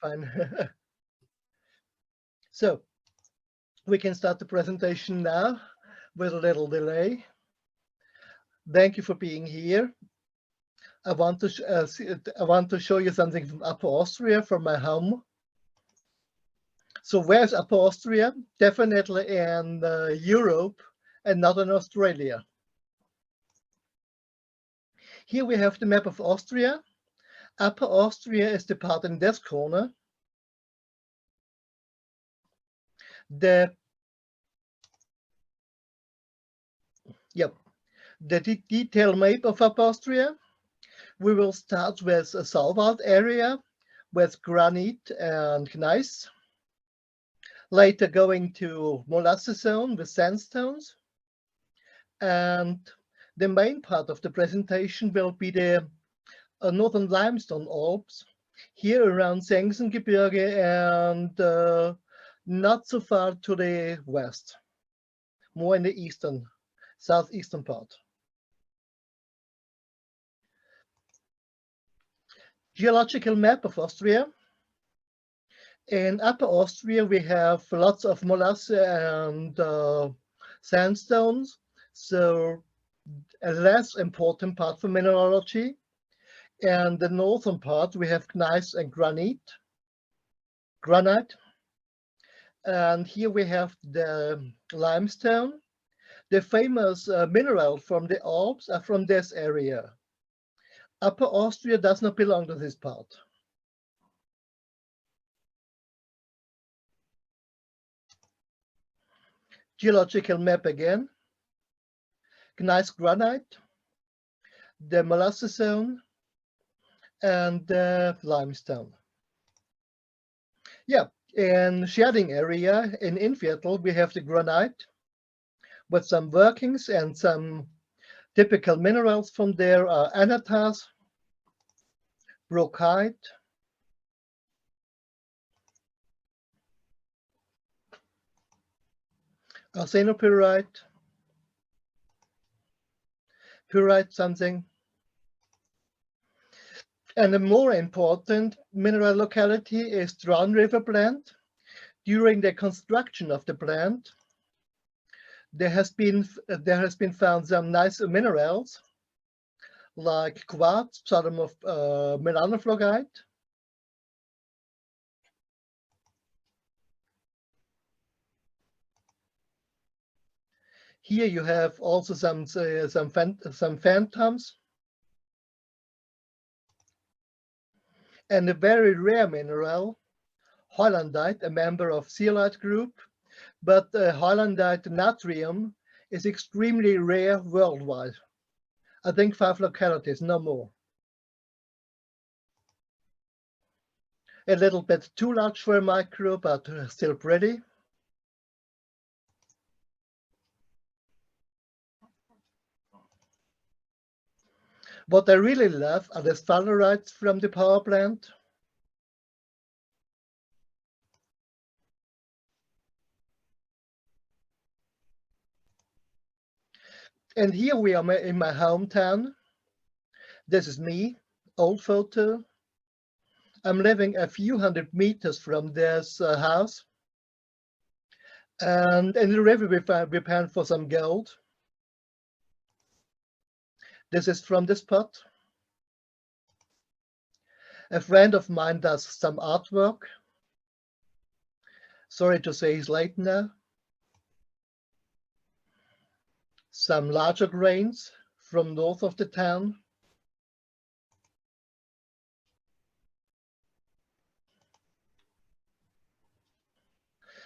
fine. So we can start the presentation now with a little delay. Thank you for being here. I want to show you something from Upper Austria, from my home. So where's Upper Austria? Definitely in Europe and not in Australia. Here we have the map of Austria. Upper Austria is the part in this corner. The detailed map of Upper Austria. We will start with a Salwald area with granite and gneiss. Later going to molasses zone with sandstones. And the main part of the presentation will be the northern limestone Alps, here around Sengsengebirge and not so far to the west, more in the southeastern part. Geological map of Austria. In Upper Austria, we have lots of molasses and sandstones, so a less important part for mineralogy. And the northern part, we have gneiss and granite. And here we have the limestone. The famous mineral from the Alps are from this area. Upper Austria does not belong to this part. Geological map again. Gneiss granite, the molasses zone, and the limestone. Yeah, in shading area in Innviertel, we have the granite with some workings, and some typical minerals from there are anatase, brochite, arsenopyrite, pyrite something. And a more important mineral locality is Drown River plant. During the construction of the plant, there has been found some nice minerals like quartz, pseudonym of melanophlogite. Here you have also some phantoms. And a very rare mineral, Heulandite, a member of zeolite group, but Heulandite natrium is extremely rare worldwide. I think 5 localities, no more. A little bit too large for a micro, but still pretty. What I really love are the sphalerite from the power plant. And here we are in my hometown. This is me, old photo. I'm living a few hundred meters from this house. And in the river we pan for some gold. This is from the spot. A friend of mine does some artwork. Sorry to say he's late now. Some larger grains from north of the town.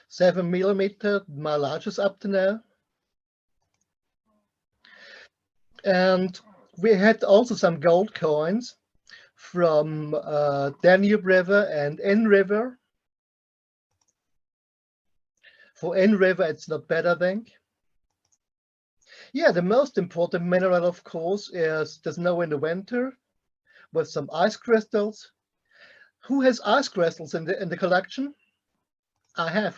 Seven millimeter, my largest up to now. And we had also some gold coins from Danube River and Inn River. For Inn River, it's not bad, I think. Yeah, the most important mineral, of course, is the snow in the winter with some ice crystals. Who has ice crystals in the collection? I have.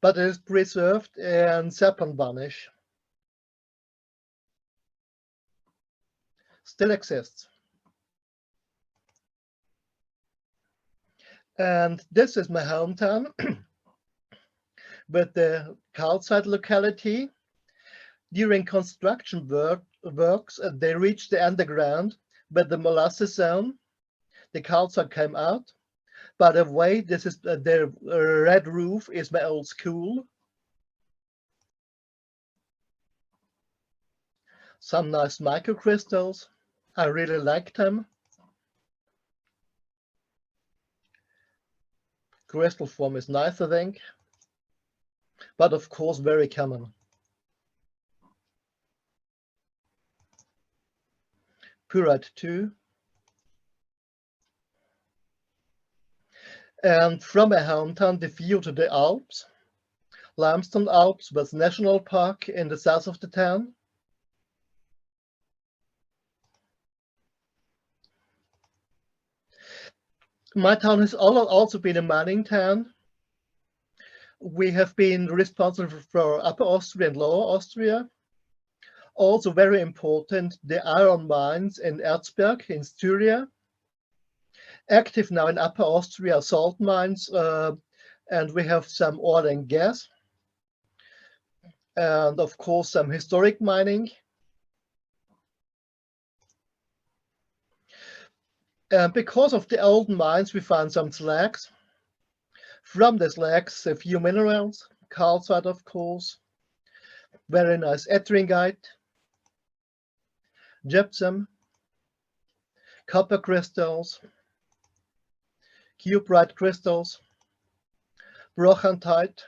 But it is preserved in saffron varnish. Still exists. And this is my hometown with the calcite locality. During construction works, they reached the underground with the molasses zone. The calcite came out. By the way, this is the red roof is my old school. Some nice microcrystals. I really like them. Crystal form is nice, I think, but of course very common. Pyrite too. And from my hometown, the view to the Alps, limestone Alps with national park in the south of the town. My town has also been a mining town. We have been responsible for Upper Austria and Lower Austria. Also very important, the iron mines in Erzberg in Styria. Active now in Upper Austria, salt mines, and we have some oil and gas. And of course, some historic mining. And because of the old mines, we found some slags. From the slags, a few minerals, calcite, of course, very nice ettringite, gypsum, copper crystals, cuprite crystals, brochantite,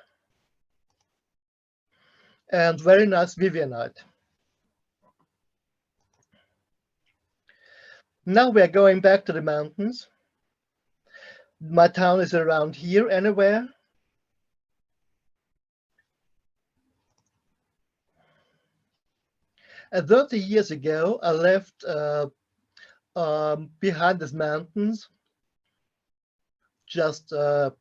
and very nice vivianite. Now we are going back to the mountains. My town is around here anywhere. And 30 years ago, I left behind these mountains, just a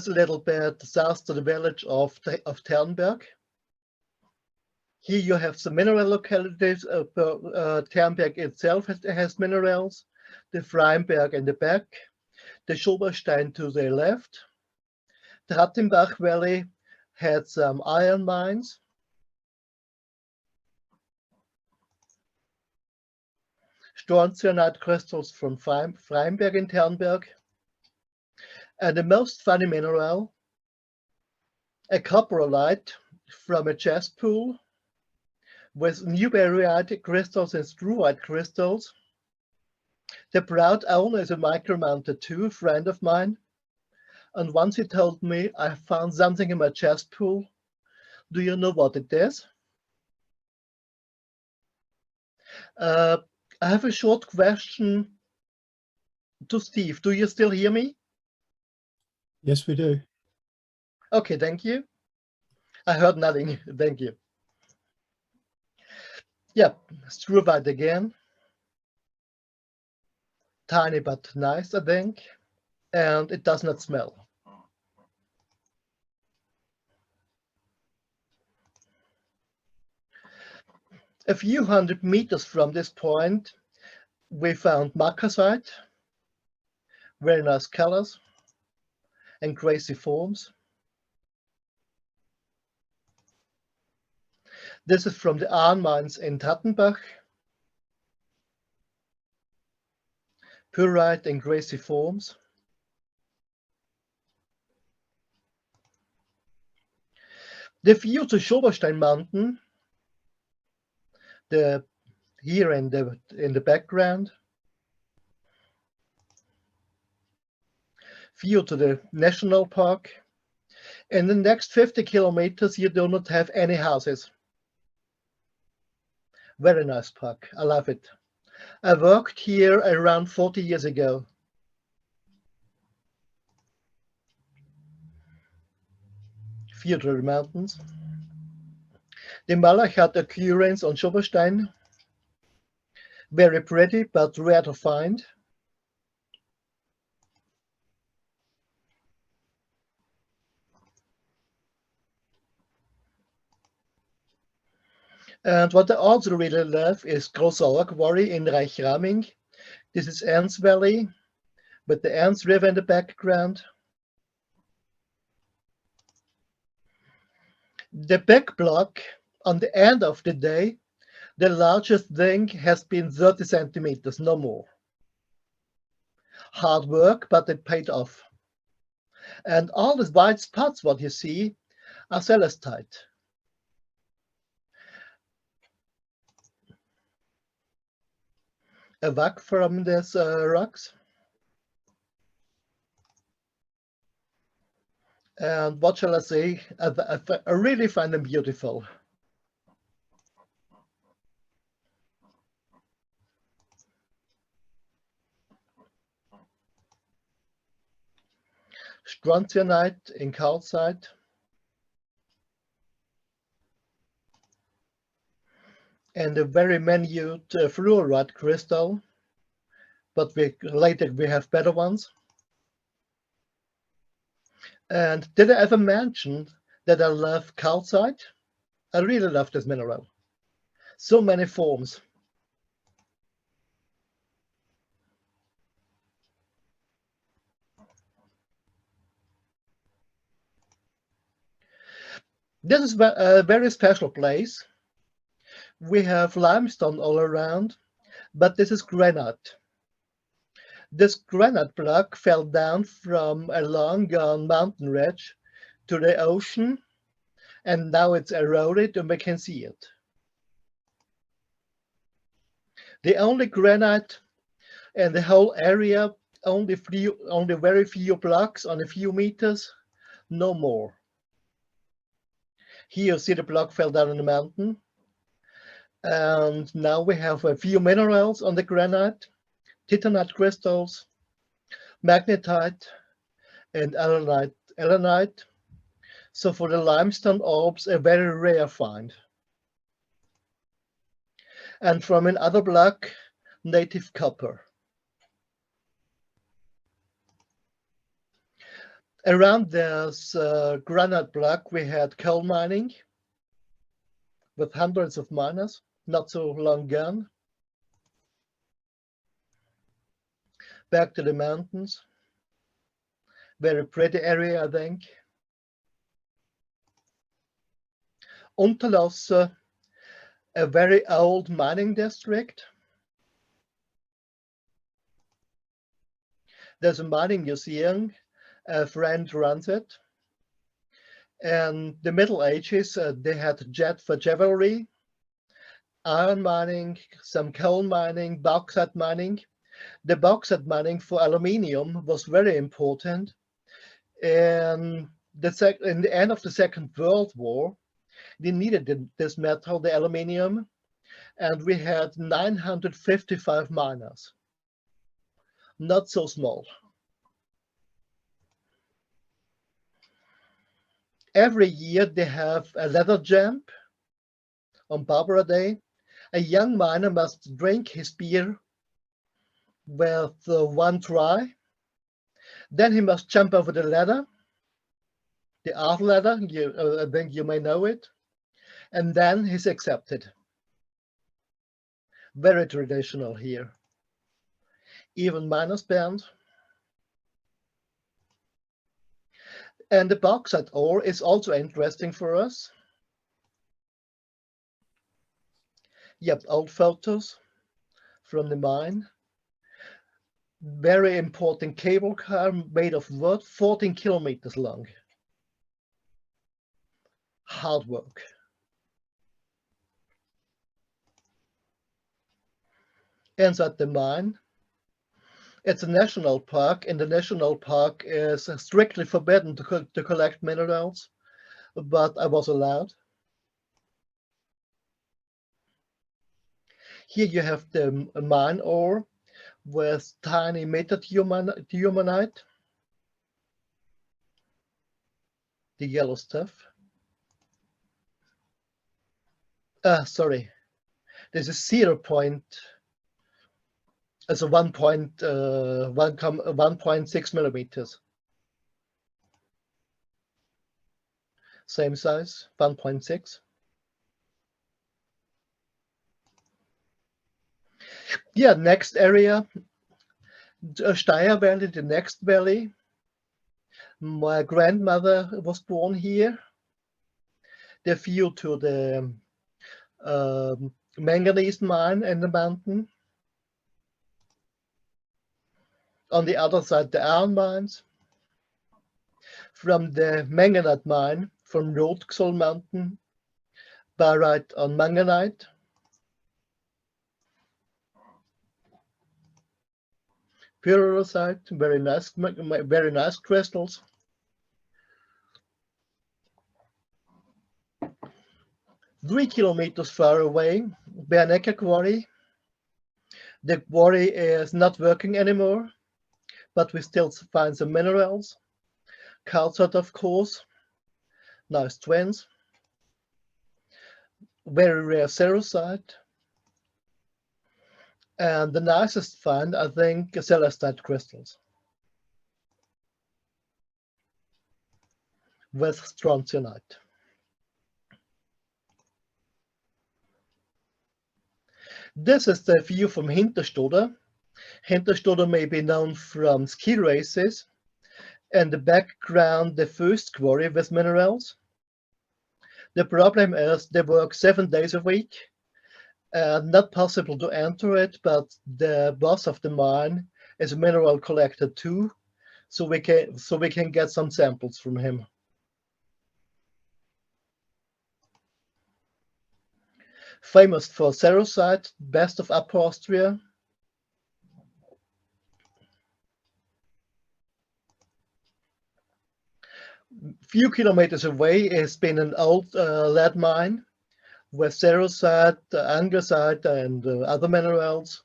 little bit south to the village of Ternberg. Here you have some mineral localities. Ternberg itself has minerals, the Freimberg in the back, the Schoberstein to the left. The Rattenbach Valley had some iron mines. Storncyanide crystals from Freimberg in Ternberg. And the most funny mineral, a coprolite from a chest pool with newberryite crystals and struvite crystals. The proud owner is a Micromount too, a friend of mine. And once he told me, I found something in my chest pool. Do you know what it is? I have a short question to Steve. Do you still hear me? Yes, we do. Okay, thank you. I heard nothing. Thank you. Yeah, struvite again. Tiny but nice, I think. And it does not smell. A few hundred meters from this point, we found marcasite, very nice colors and crazy forms. This is from the iron mines in Tattenbach. Pyrite and crazy forms. The view to Schoberstein Mountain, here in the background. View to the national park. In the next 50 kilometers, you do not have any houses. Very nice park. I love it. I worked here around 40 years ago. View to the mountains. The Malachat occurrence on Schoberstein. Very pretty, but rare to find. And what I also really love is Großauer Quarry in Reichraming. This is Ernst Valley, with the Enns River in the background. The big block on the end of the day, the largest thing has been 30 centimeters, no more. Hard work, but it paid off. And all the white spots, what you see, are celestite. A whack from these rocks. And what shall I say? I really find them beautiful. Strontianite in calcite. And a very minute fluorite crystal, but later we have better ones. And did I ever mention that I love calcite? I really love this mineral. So many forms. This is a very special place. We have limestone all around, but this is granite. This granite block fell down from a long-gone mountain ridge to the ocean, and now it's eroded and we can see it. The only granite in the whole area, only very few blocks on a few meters, no more. Here you see the block fell down in the mountain. And now we have a few minerals on the granite, titanite crystals, magnetite, and allanite. So for the limestone Alps, a very rare find. And from another block, native copper. Around this granite block, we had coal mining with hundreds of miners, not so long gone. Back to the mountains. Very pretty area, I think. Unterlasse, a very old mining district. There's a mining museum. A friend runs it. And the Middle Ages, they had jet for cavalry, iron mining, some coal mining, bauxite mining. The bauxite mining for aluminium was very important. In the end of the Second World War, they needed this metal, the aluminium, and we had 955 miners. Not so small. Every year they have a leather jump on Barbara Day. A young miner must drink his beer with one try. Then he must jump over the ladder, the art ladder, I think you may know it, and then he's accepted. Very traditional here. Even miners band. And the bauxite ore is also interesting for us. Yep, old photos from the mine. Very important cable car made of wood, 14 kilometers long. Hard work. Inside the mine, it's a national park, and the national park is strictly forbidden to collect minerals, but I was allowed. Here you have the mine ore with tiny metatheomanite, the yellow stuff. Sorry, this is 1.6 millimeters. Same size, 1.6. Yeah, next area, A Steyr Valley, the next valley. My grandmother was born here. The view to the Manganese Mine in the mountain. On the other side, the iron mines. From the Manganite Mine, from Rotksoll Mountain, barite on Manganite. Pyrrhosite, very nice crystals. Three kilometers far away, Bernecker Quarry. The quarry is not working anymore, but we still find some minerals. Calcite, of course, nice twins. Very rare cerussite. And the nicest find, I think, celestite crystals with strontianite. This is the view from Hinterstoder. Hinterstoder may be known from ski races. In the background, the first quarry with minerals. The problem is they work 7 days a week. Not possible to enter it, but the boss of the mine is a mineral collector too, so we can get some samples from him. Famous for cerussite, best of Upper Austria. Few kilometers away has been an old lead mine with cerussite, andesite, and other minerals,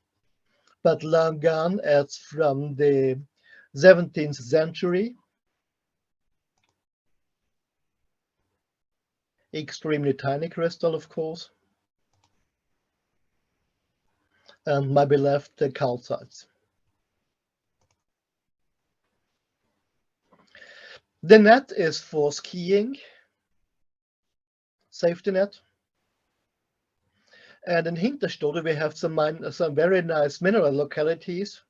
but long gone. It's from the 17th century. Extremely tiny crystal, of course. And my beloved calcites. The net is for skiing, safety net. And in Hinterstoder we have some very nice mineral localities.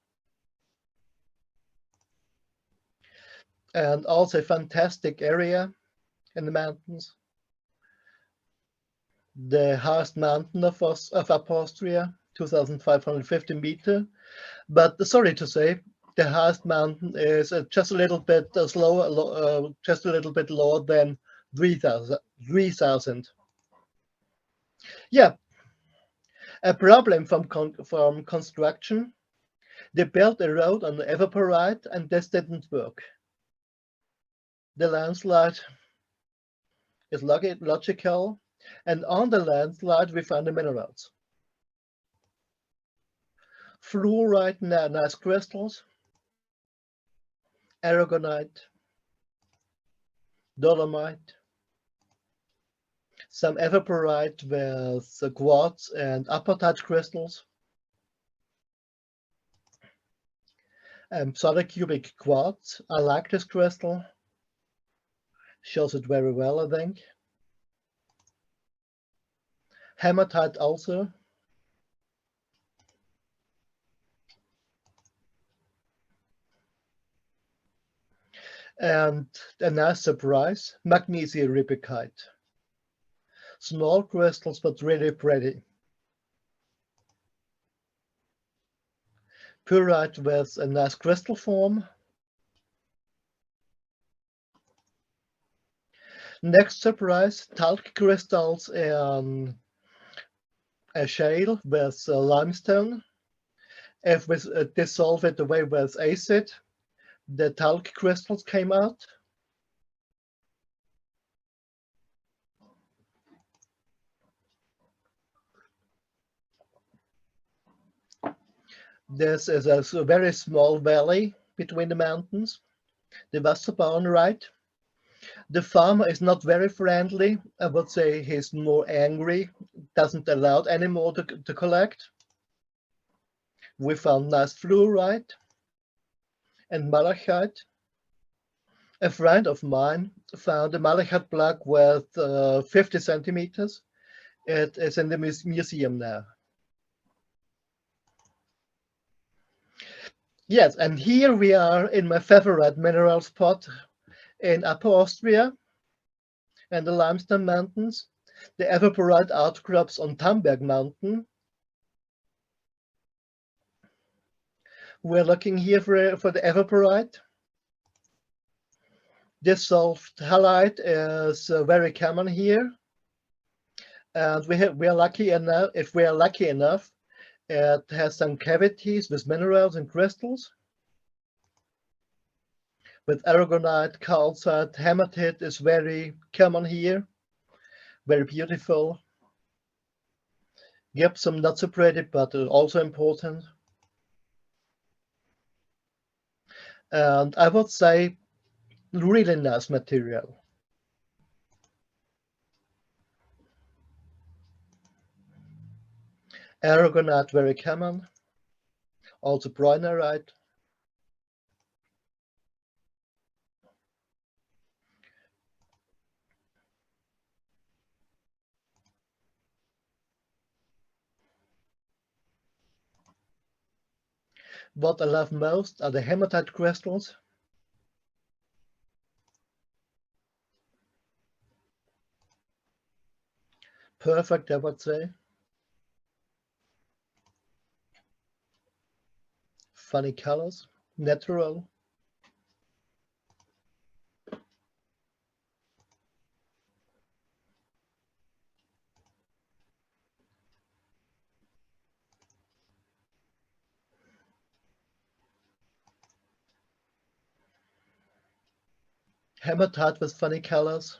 And also a fantastic area in the mountains. The highest mountain of Upper Austria, 2,550 meters. But sorry to say, the highest mountain is just a little bit just a little bit lower than 3,000. Yeah, a problem from construction. They built a road on the evaporite, and this didn't work. The landslide is logical, and on the landslide we found the minerals. Fluorite, nice crystals. Aragonite, dolomite, some evaporite with quartz and apatite crystals, soda-cubic quartz. I like this crystal, shows it very well, I think. Hematite also. And a nice surprise, magnesium ribicite. Small crystals, but really pretty. Pyrite with a nice crystal form. Next surprise, talc crystals in a shale with limestone. If we dissolve it away with acid, the talc crystals came out. This is a very small valley between the mountains. The Wasserbauern, right? The farmer is not very friendly. I would say he's more angry, doesn't allow anymore to collect. We found nice fluorite and malachite. A friend of mine found a malachite block with 50 centimeters. It is in the museum now. Yes, and here we are in my favorite mineral spot in Upper Austria and the limestone mountains, the evaporite outcrops on Tamberg Mountain. We're looking here for the evaporite. Dissolved halite is very common here, and we are lucky enough. If we are lucky enough, it has some cavities with minerals and crystals. With aragonite, calcite, hematite is very common here, very beautiful. Gypsum, not so pretty, but also important. And I would say really nice material. Aragonite, very common. Also brunnerite. What I love most are the hematite crystals. Perfect, I would say. Funny colors, natural. Hematite with funny colors.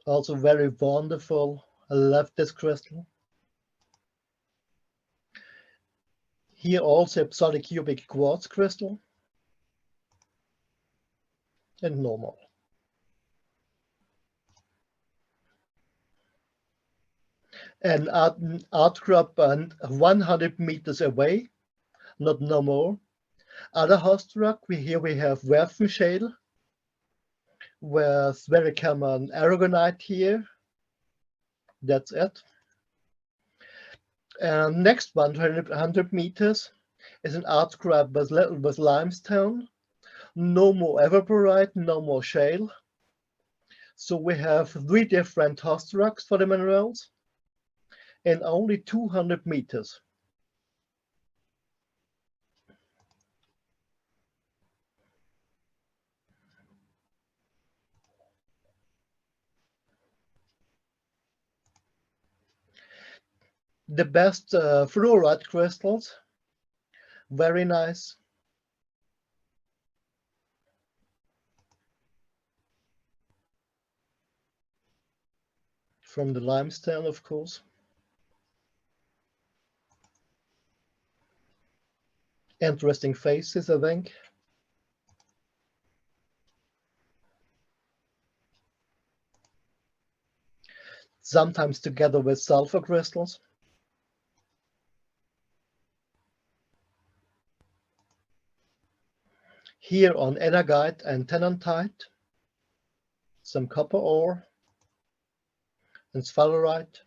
Also very wonderful. I love this crystal. Here also polycubic quartz crystal and normal. An outcrop 100 meters away, not no more. Other host rock, here we have Werfen shale with very common aragonite here. That's it. And next one, 100 meters, is an outcrop with limestone. No more evaporite, no more shale. So we have 3 different host rocks for the minerals in only 200 meters. The best fluorite crystals, very nice. From the limestone, of course. Interesting faces, I think. Sometimes together with sulfur crystals. Here on enagite and tennantite, some copper ore and sphalerite.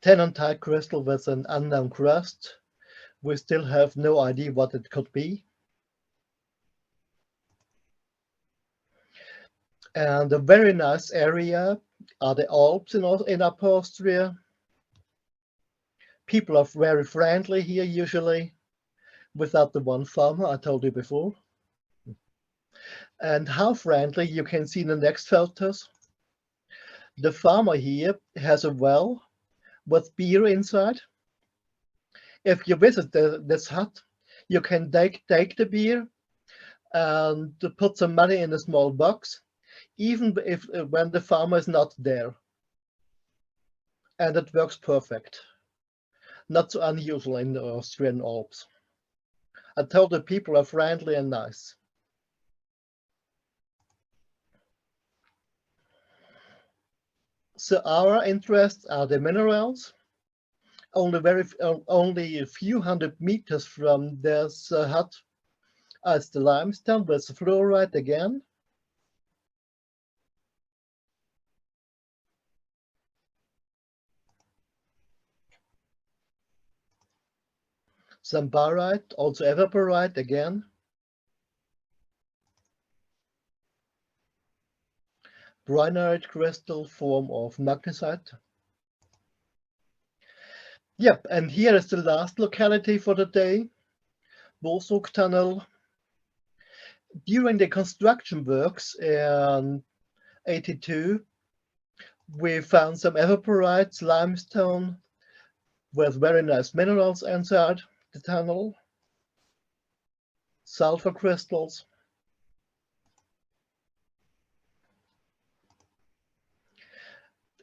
Tennantite crystal with an unknown crust. We still have no idea what it could be. And a very nice area are the Alps in Upper Austria. People are very friendly here usually, without the one farmer I told you before. And how friendly you can see in the next photos. The farmer here has a well with beer inside. If you visit this hut, you can take the beer and put some money in a small box, even if when the farmer is not there. And it works perfect. Not so unusual in the Austrian Alps. I told the people are friendly and nice. So our interests are the minerals. Only a few hundred meters from this hut is the limestone with the fluorite again. Some barite, also evaporite again. Granite crystal form of magnesite. Yep, and here is the last locality for the day, Borsuk Tunnel. During the construction works in 82, we found some evaporites, limestone, with very nice minerals inside the tunnel, sulfur crystals.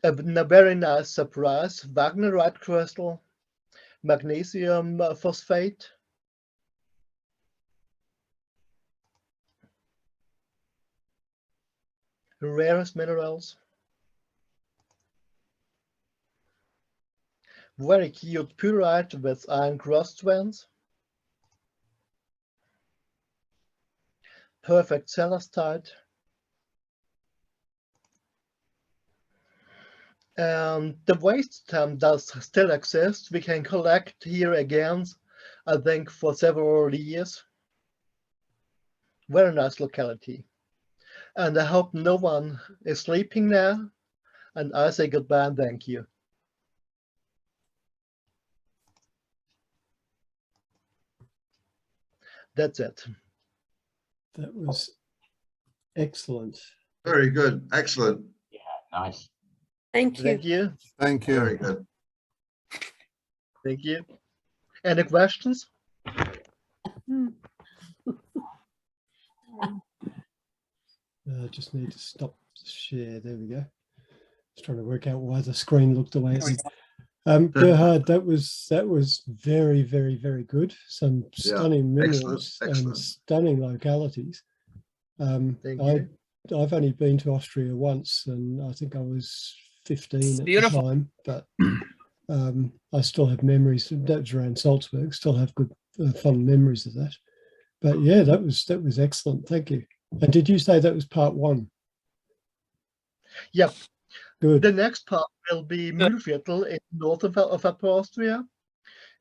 A very nice surprise, Wagnerite crystal, magnesium phosphate. Rarest minerals. Very cute pyrite with iron cross strands. Perfect celestite. And the waste stamp does still exist. We can collect here again, I think, for several years. Very nice locality. And I hope no one is sleeping now. And I say goodbye and thank you. That's it. That was excellent. Very good. Excellent. Yeah, nice. Thank you. Thank you. Thank you. Very good. Thank you. Any questions? Just need to stop the share. There we go. Just trying to work out why the screen looked the way it did. Gerhard, that was very, very, very good. Some stunning minerals and stunning localities. Thank you. I've only been to Austria once, and I think I was 15 at the time, but I still have memories. That was around Salzburg. Still have good, fond memories of that. But yeah, that was excellent. Thank you. And did you say that was part one? Yep. Good. The next part will be Mühlviertel in north of Upper Austria.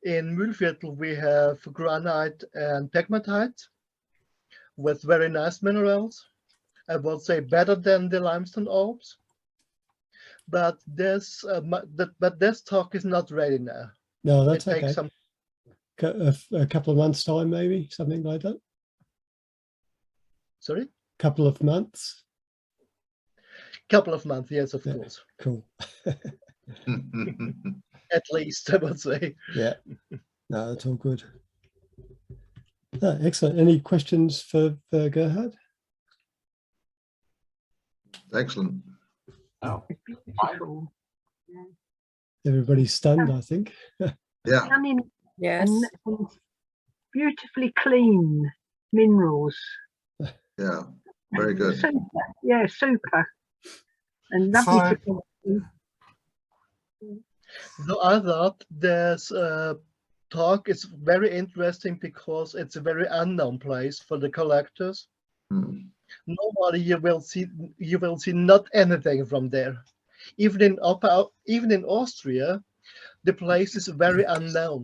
In Mühlviertel, we have granite and pegmatite with very nice minerals. I would say better than the limestone Alps. But this talk is not ready now. No, that's It takes okay. some. A couple of months' time, maybe, something like that. Sorry? Couple of months. Couple of months, yes, of course. Cool. At least, I would say. Yeah. No, that's all good. Excellent. Any questions for Gerhard? Excellent. Oh, Beautiful. Everybody's stunned, I think. Yeah. Stunning Yes. and beautifully clean minerals. Yeah. Very good. Super. Yeah, super. And lovely to talk to. So I thought this talk is very interesting because it's a very unknown place for the collectors. Nobody you will see not anything from there. Even in Austria, the place is very unknown.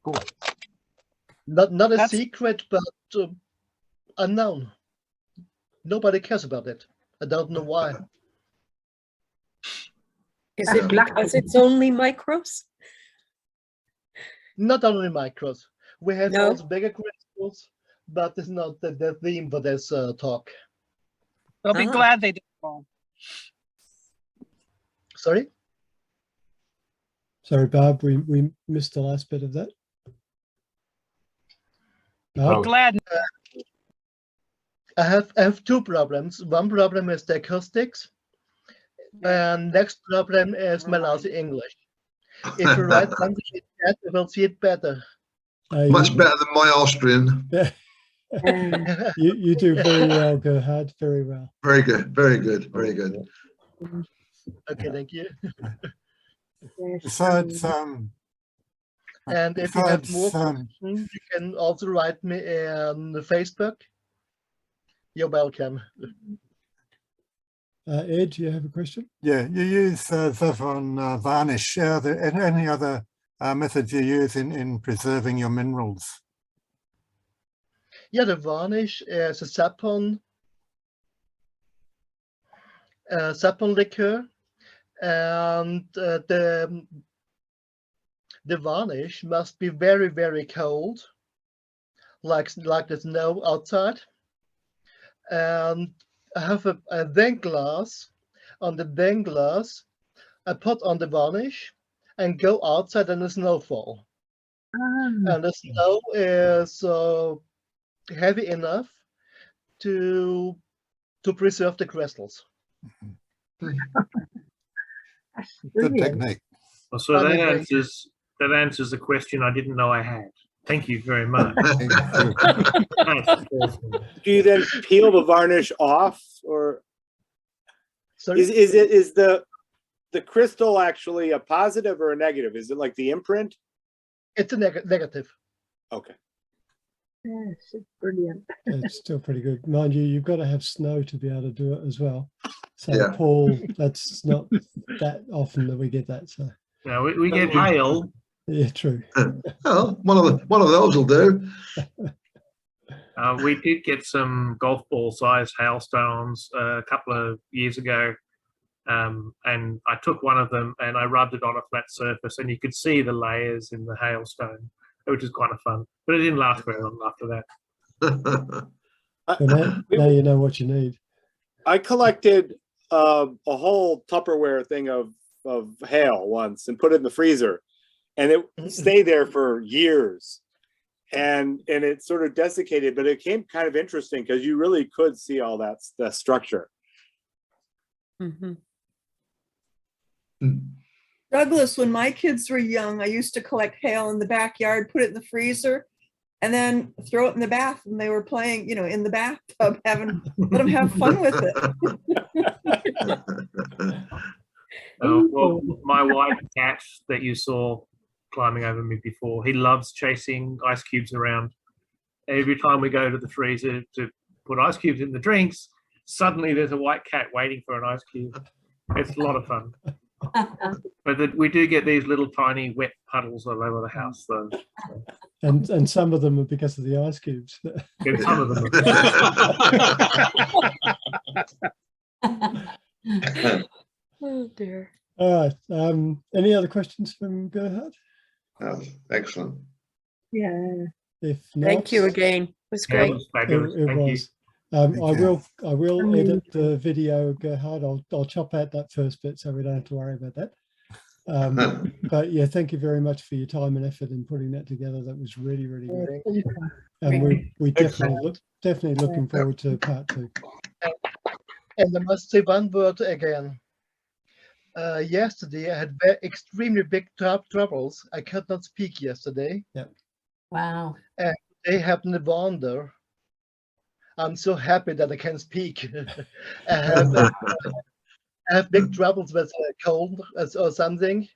Cool. Not a secret, but unknown. Nobody cares about it. I don't know why. Is it because it's only micros? Not only micros. We have No. also bigger crystals, but it's not the theme for this talk. They'll be glad they did. Sorry? Sorry, Barb, we missed the last bit of that. Oh. Glad. I have two problems. One problem is the acoustics, and next problem is my lousy English. If you write something in chat, you will see it better. Much better than my Austrian. Yeah. You do very well, Gerhard. Very well. Very good. Very good. Very good. Okay, thank you. Besides, And if you have besides, more questions, you can also write me on Facebook. You're welcome. Ed, do you have a question? yeah, you use Zevon varnish. Are there any other methods you use in preserving your minerals? Yeah, the varnish is a sapon liquor, and the varnish must be very, very cold, like the snow outside. And I have a wine glass. On the wine glass, I put on the varnish and go outside in the snowfall. And the snow is heavy enough to preserve the crystals. That's Good brilliant. technique. Well, so that answers the question I didn't know I had. Thank you very much. Thank you. That's awesome. Do you then peel the varnish off, or Sorry? is the crystal actually a positive or a negative? Is it like the imprint? It's a negative. Okay. Yes, it's brilliant. It's still pretty good. Mind you, you've got to have snow to be able to do it as well. So Yeah. Paul, that's not that often that we get that. So Now we get hail. yeah, true. Oh, one of those will do. We did get some golf ball sized hailstones a couple of years ago, and I took one of them and I rubbed it on a flat surface, and you could see the layers in the hailstone, which is kind of fun. But it didn't last very long after that. Well, now you know what you need. I collected a whole Tupperware thing of hail once and put it in the freezer, and it stayed there for years, and it sort of desiccated, but it became kind of interesting because you really could see all that structure. Mhm. Douglas, when my kids were young, I used to collect hail in the backyard, put it in the freezer, and then throw it in the bath when they were playing, in the bathtub, let them have fun with it. Well, my white cat that you saw climbing over me before, he loves chasing ice cubes around. Every time we go to the freezer to put ice cubes in the drinks, suddenly there's a white cat waiting for an ice cube. It's a lot of fun. But we do get these little tiny wet puddles all over the house, though. And some of them are because of the ice cubes. And some of them are. Oh dear. All right. Any other questions from Gerhard? Excellent. Yeah. If not, Thank you again. It was Yeah, great. it was fabulous. It Thank you. was. Thank you. I will edit the video, Gerhard. I'll chop out that first bit so we don't have to worry about that. But yeah, thank you very much for your time and effort in putting that together. That was really, really good. And we definitely looking forward to part 2. And I must say one word again. Yesterday I had extremely big troubles. I could not speak yesterday. Yeah. Wow. They happened to wander. I'm so happy that I can speak. I have big troubles with cold or something.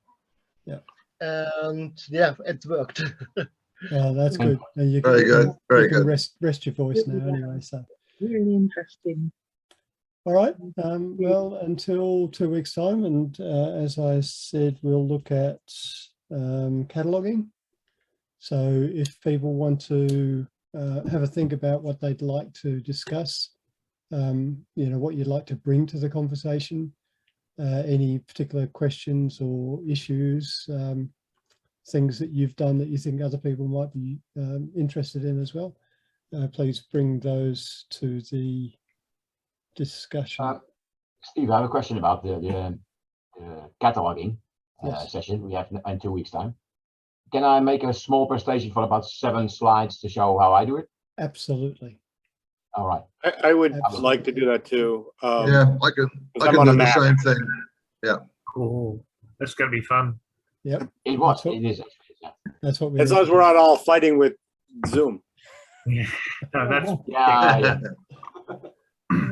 Yeah. And yeah, it worked. That's good. And you Very good. Very good. Rest your voice now anyway. So Really interesting. all right. Well, until 2 weeks time, and as I said, we'll look at cataloging. So if people want to have a think about what they'd like to discuss, what you'd like to bring to the conversation, any particular questions or issues, things that you've done that you think other people might be interested in as well, please bring those to the discussion. Steve, I have a question about the cataloging session we have in 2 weeks' time. Can I make a small presentation for about 7 slides to show how I do it? Absolutely. All right. I would like to do that too. Yeah, I can I'm do on a the Mac. same thing. Cool. That's going to be fun. Yep. It was. That's what- It is. Actually, yeah. That's what we. As long as we're not all fighting with Zoom. Yeah. No, that's Yeah.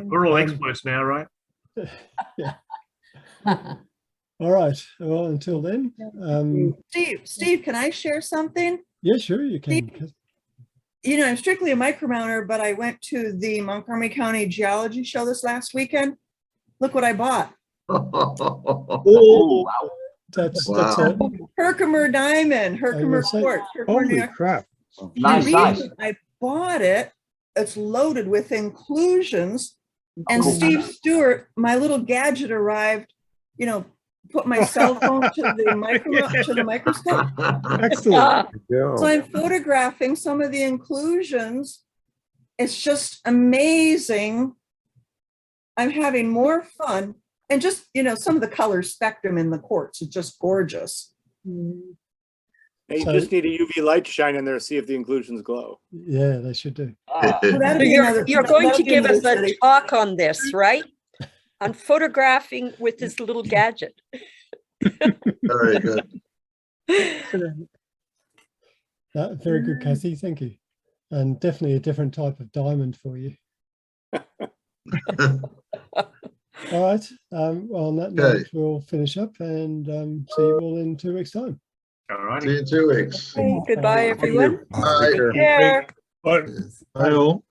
we're all experts now, right? All right. Well, until then. Steve, can I share something? Yeah, sure, you can. I'm strictly a micromounter, but I went to the Montgomery County Geology Show this last weekend. Look what I bought. Oh, wow. That's Wow. Herkimer diamond, Herkimer say- quartz. Herkimer New Holy York. crap. The Nice, nice. reason I bought it, it's loaded with inclusions. And Cool. Steve Stewart, my little gadget arrived, put my cell phone to the microscope. Excellent. So I'm photographing some of the inclusions. It's just amazing. I'm having more fun. And just, some of the color spectrum in the quartz is just gorgeous. And you So- just need a UV light to shine in there to see if the inclusions glow. Yeah, they should do. Yeah. So that'd So be another- you're going that'd to be give us another a study. talk on this, right? On photographing with this little gadget. Very good. Very good, Kathy. Thank you. And definitely a different type of diamond for you. All right. Well, on that note, Okay. we'll finish up and see you all in 2 weeks' time. All right. See you in 2 weeks. Okay, goodbye, everyone. Bye. Take care. Bye. Bye all.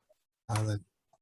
Then.